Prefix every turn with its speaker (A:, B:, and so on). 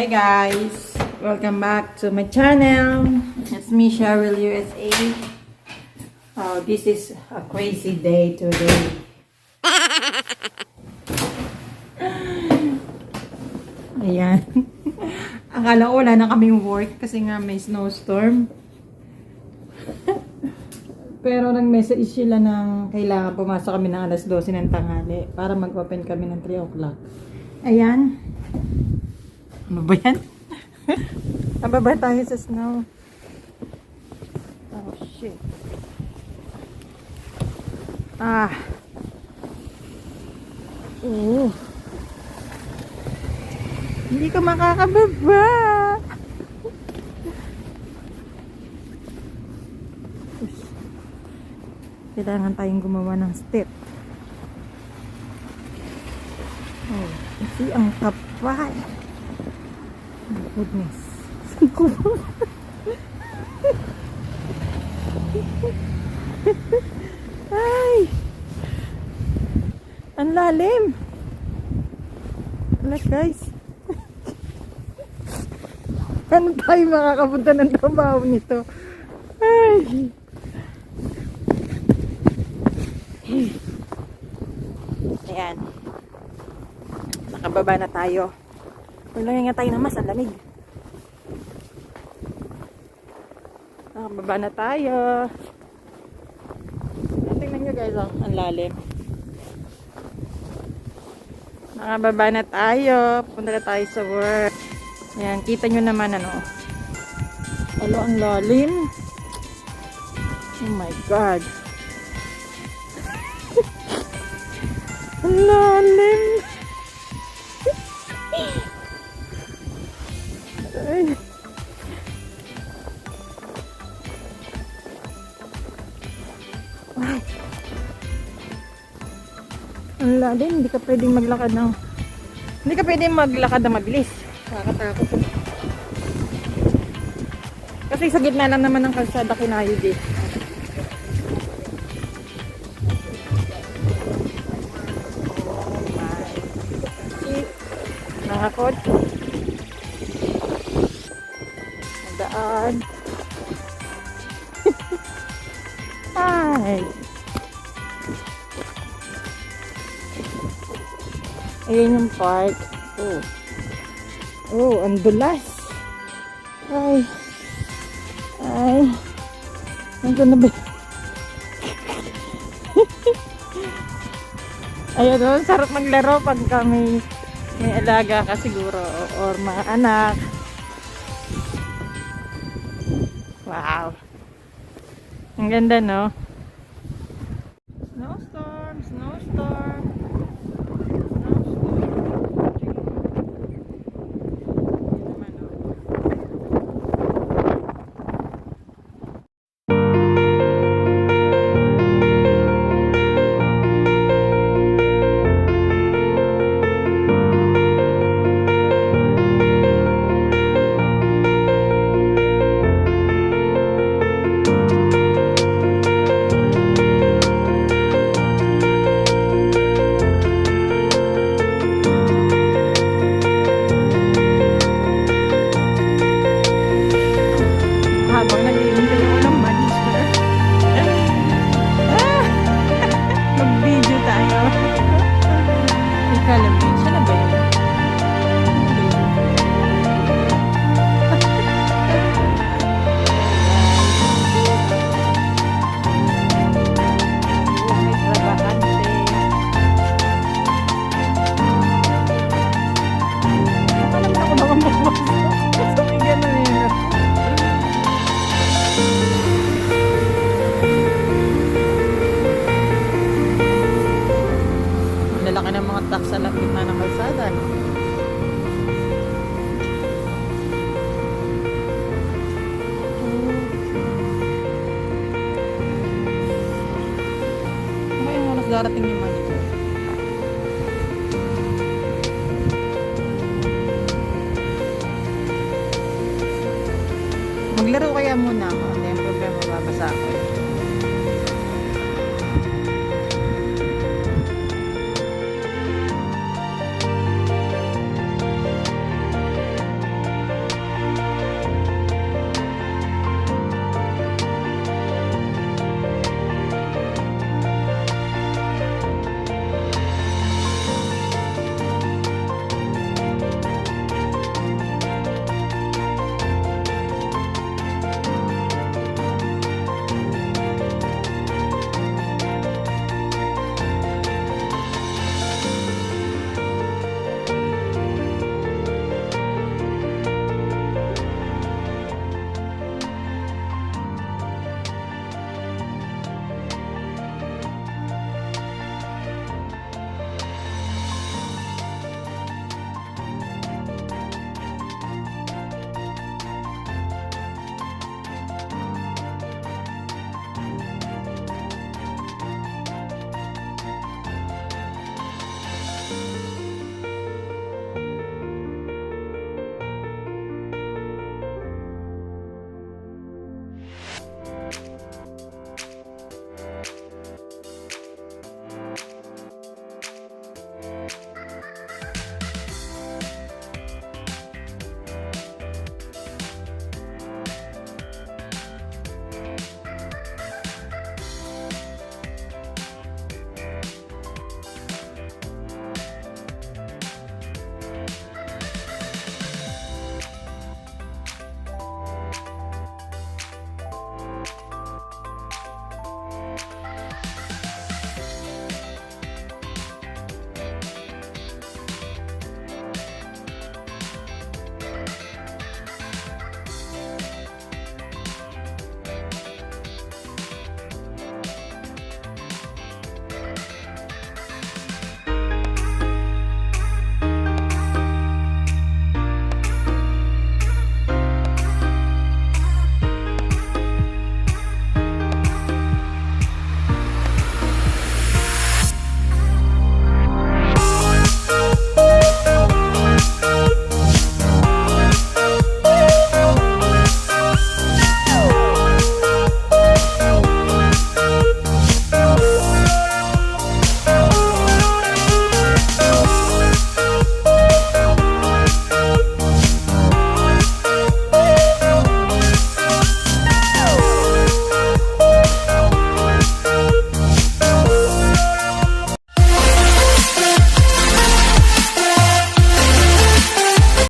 A: Hi guys! Welcome back to my channel. It's me, Cheryl USA. Oh, this is a crazy day today. Ayan. Akala ko wala na kaming work kasi nga may snowstorm. Pero nag-message sila ng kailangan pumasok kami ng alas 12 ng tanghali para mag-open kami ng 3 o'clock. Ayan. Ano ba yan? Nababa tayo sa snow. Oh shit. Hindi ka makakababa. Kailangan tayong gumawa ng step. Oh, kasi ang kapal. My goodness. Ay! Ang lalim. Wala guys. Paano tayo makakapunta ng trabaho nito? Ay! Ayan. Nakababa na tayo. Tulungan nga tayo ng mas, ang lamig. Nakababa na tayo. Tingnan nyo guys, oh, ang lalim. Nakababa na tayo. Punta na tayo sa work. Ayan, kita nyo naman ano. Alo, ang lalim. Oh my God. Ang lalim. Ay. Ay. Ang lalim, hindi ka pwedeng maglakad ng mabilis. Nakakatakot. Kasi sa gitna lang naman ng kalsada kinayod eh. Nakakot. Daan. Ay. Ayan yung park. Oh. Oh, ang dulas. Ay. Ay. Nandiyan na ba? Ayan o, sarap maglaro pagka may alaga ka siguro or mga anak. Wow. Ang ganda, no? Snowstorm, snowstorm. Lalaki ng mga truck sa gitna ng kalsada, no? Ngayong oras darating yung manager. Maglaro kaya muna ako.